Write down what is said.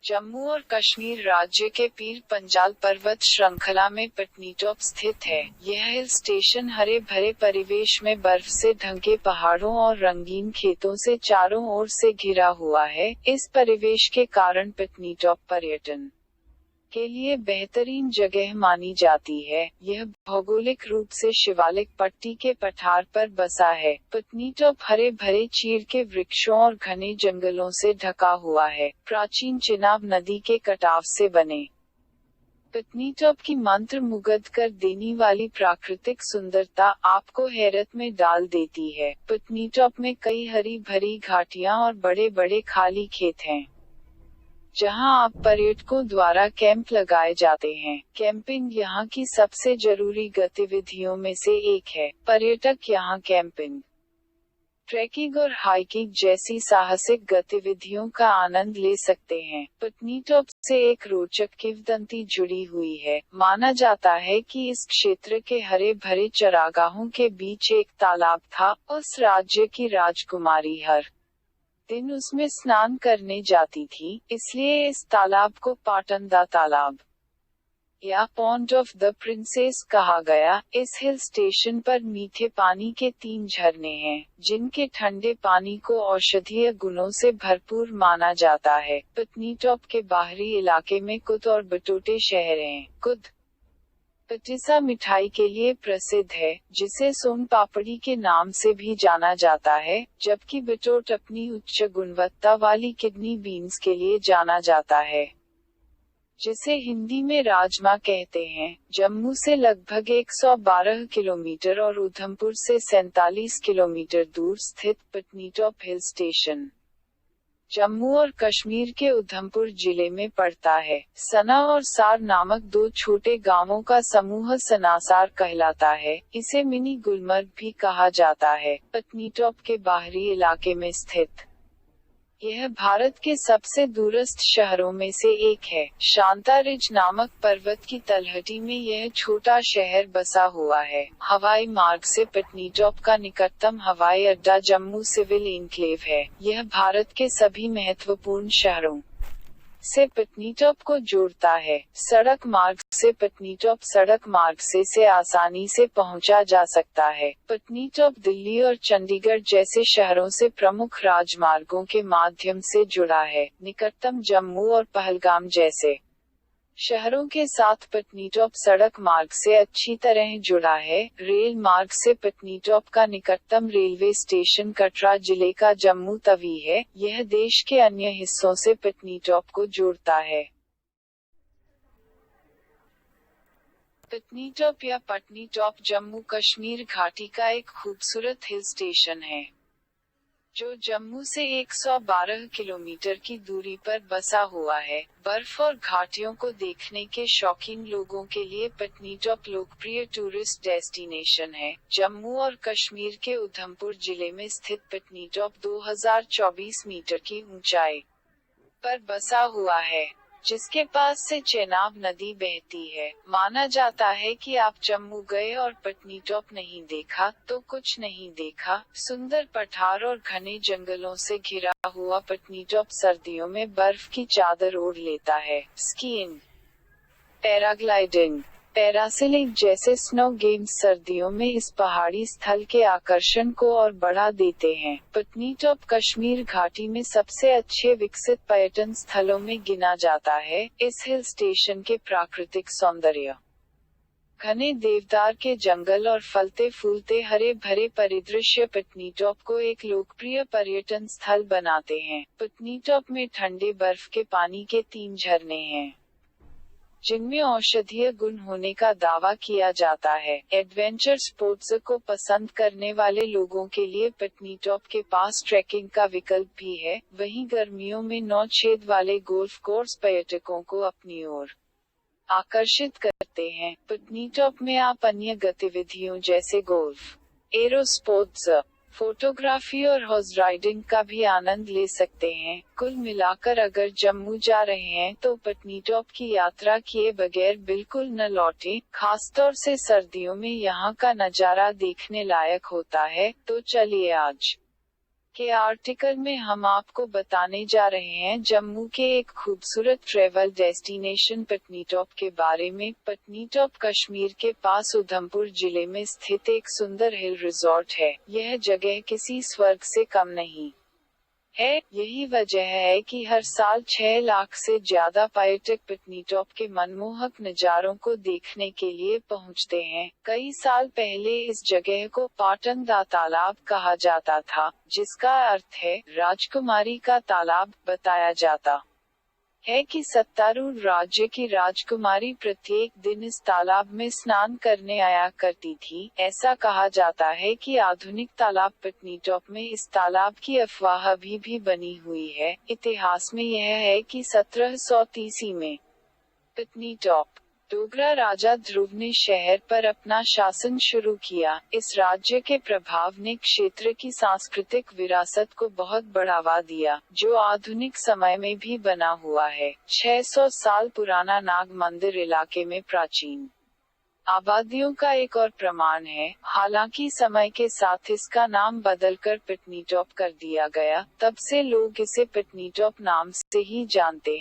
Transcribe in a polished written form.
जम्मू और कश्मीर राज्य के पीर पंजाल पर्वत श्रृंखला में पटनीटॉप स्थित है। यह हिल स्टेशन हरे भरे परिवेश में बर्फ से ढके पहाड़ों और रंगीन खेतों से चारों ओर से घिरा हुआ है। इस परिवेश के कारण पटनीटॉप पर्यटन के लिए बेहतरीन जगह मानी जाती है। यह भौगोलिक रूप से शिवालिक पट्टी के पठार पर बसा है। पटनीटॉप हरे भरे चीड़ के वृक्षों और घने जंगलों से ढका हुआ है। प्राचीन चिनाब नदी के कटाव से बने पटनीटॉप की मंत्र मुग्ध कर देने वाली प्राकृतिक सुंदरता आपको हैरत में डाल देती है। पटनीटॉप में कई हरी भरी घाटियां और बड़े बड़े खाली खेत हैं, जहां आप पर्यटकों द्वारा कैंप लगाए जाते हैं। कैंपिंग यहाँ की सबसे जरूरी गतिविधियों में से एक है। पर्यटक यहाँ कैंपिंग, ट्रैकिंग और हाइकिंग जैसी साहसिक गतिविधियों का आनंद ले सकते हैं। पटनीटॉप से एक रोचक किंवदंती जुड़ी हुई है। माना जाता है कि इस क्षेत्र के हरे भरे चरागाहों के बीच एक तालाब था। उस राज्य की राजकुमारी हर दिन उसमें स्नान करने जाती थी, इसलिए इस तालाब को पाटनदा तालाब या पॉन्ड ऑफ द प्रिंसेस कहा गया। इस हिल स्टेशन पर मीठे पानी के 3 झरने हैं, जिनके ठंडे पानी को औषधीय गुणों से भरपूर माना जाता है। पटनीटॉप के बाहरी इलाके में कुद और बटोटे शहर हैं। कुद पटिसा मिठाई के लिए प्रसिद्ध है, जिसे सोन पापड़ी के नाम से भी जाना जाता है, जबकि बटोट अपनी उच्च गुणवत्ता वाली किडनी बीन्स के लिए जाना जाता है, जिसे हिंदी में राजमा कहते हैं। जम्मू से लगभग 112 किलोमीटर और उधमपुर से 47 किलोमीटर दूर स्थित पटनीटॉप हिल स्टेशन जम्मू और कश्मीर के उधमपुर जिले में पड़ता है। सना और सार नामक 2 छोटे गांवों का समूह सनासार कहलाता है। इसे मिनी गुलमर्ग भी कहा जाता है। पटनीटॉप के बाहरी इलाके में स्थित यह भारत के सबसे दूरस्थ शहरों में से एक है। शांता रिज नामक पर्वत की तलहटी में यह छोटा शहर बसा हुआ है। हवाई मार्ग से पटनीटॉप का निकटतम हवाई अड्डा जम्मू सिविल एन्क्लेव है। यह भारत के सभी महत्वपूर्ण शहरों से पटनीटॉप को जोड़ता है। सड़क मार्ग से पटनीटॉप सड़क मार्ग से आसानी से पहुंचा जा सकता है। पटनीटॉप दिल्ली और चंडीगढ़ जैसे शहरों से प्रमुख राजमार्गों के माध्यम से जुड़ा है। निकटतम जम्मू और पहलगाम जैसे शहरों के साथ पटनीटॉप सड़क मार्ग से अच्छी तरह जुड़ा है। रेल मार्ग से पटनीटॉप का निकटतम रेलवे स्टेशन कटरा जिले का जम्मू तवी है। यह देश के अन्य हिस्सों से पटनीटॉप को जोड़ता है। पटनीटॉप या पटनीटॉप जम्मू कश्मीर घाटी का एक खूबसूरत हिल स्टेशन है, जो जम्मू से 112 किलोमीटर की दूरी पर बसा हुआ है। बर्फ और घाटियों को देखने के शौकीन लोगों के लिए पटनीटॉप लोकप्रिय टूरिस्ट डेस्टिनेशन है। जम्मू और कश्मीर के उधमपुर जिले में स्थित पटनीटॉप 2024 मीटर की ऊंचाई पर बसा हुआ है, जिसके पास से चेनाब नदी बहती है। माना जाता है कि आप जम्मू गए और पटनीटॉप नहीं देखा तो कुछ नहीं देखा। सुंदर पठार और घने जंगलों से घिरा हुआ पटनीटॉप सर्दियों में बर्फ की चादर ओढ़ लेता है। स्कीइंग, पैराग्लाइडिंग, पैरासेलिंग जैसे स्नो गेम्स सर्दियों में इस पहाड़ी स्थल के आकर्षण को और बढ़ा देते हैं। पटनीटॉप कश्मीर घाटी में सबसे अच्छे विकसित पर्यटन स्थलों में गिना जाता है। इस हिल स्टेशन के प्राकृतिक सौंदर्य, घने देवदार के जंगल और फलते फूलते हरे भरे परिदृश्य पटनीटॉप को एक लोकप्रिय पर्यटन स्थल बनाते हैं। पटनीटॉप में ठंडे बर्फ के पानी के 3 झरने हैं, जिनमें औषधीय गुण होने का दावा किया जाता है। एडवेंचर स्पोर्ट्स को पसंद करने वाले लोगों के लिए पटनीटॉप के पास ट्रैकिंग का विकल्प भी है। वहीं गर्मियों में 9 छेद वाले गोल्फ कोर्स पर्यटकों को अपनी ओर आकर्षित करते हैं। पटनीटॉप में आप अन्य गतिविधियों जैसे गोल्फ, एरो स्पोर्ट्स, फोटोग्राफी और हॉर्स राइडिंग का भी आनंद ले सकते हैं। कुल मिलाकर अगर जम्मू जा रहे हैं तो पटनीटॉप की यात्रा किए बगैर बिल्कुल न लौटें। खासतौर से सर्दियों में यहाँ का नजारा देखने लायक होता है। तो चलिए आज के आर्टिकल में हम आपको बताने जा रहे हैं जम्मू के एक खूबसूरत ट्रेवल डेस्टिनेशन पटनीटॉप के बारे में। पटनीटॉप कश्मीर के पास उधमपुर जिले में स्थित एक सुंदर हिल रिजॉर्ट है। यह जगह किसी स्वर्ग से कम नहीं है। यही वजह है कि हर साल 6 लाख से ज्यादा पर्यटक पटनीटॉप के मनमोहक नज़ारों को देखने के लिए पहुंचते हैं। कई साल पहले इस जगह को पाटन दा तालाब कहा जाता था, जिसका अर्थ है राजकुमारी का तालाब। बताया जाता है कि सत्तारूढ़ राज्य की राजकुमारी प्रत्येक दिन इस तालाब में स्नान करने आया करती थी। ऐसा कहा जाता है कि आधुनिक तालाब पटनीटॉप में इस तालाब की अफवाह अभी भी बनी हुई है। इतिहास में यह है कि 1730 में पटनीटॉप डोगरा राजा ध्रुव ने शहर पर अपना शासन शुरू किया। इस राज्य के प्रभाव ने क्षेत्र की सांस्कृतिक विरासत को बहुत बढ़ावा दिया, जो आधुनिक समय में भी बना हुआ है। 600 साल पुराना नाग मंदिर इलाके में प्राचीन आबादियों का एक और प्रमाण है। हालांकि समय के साथ इसका नाम बदलकर पटनीटॉप कर दिया गया, तब से लोग इसे पटनीटॉप नाम से ही जानते हैं।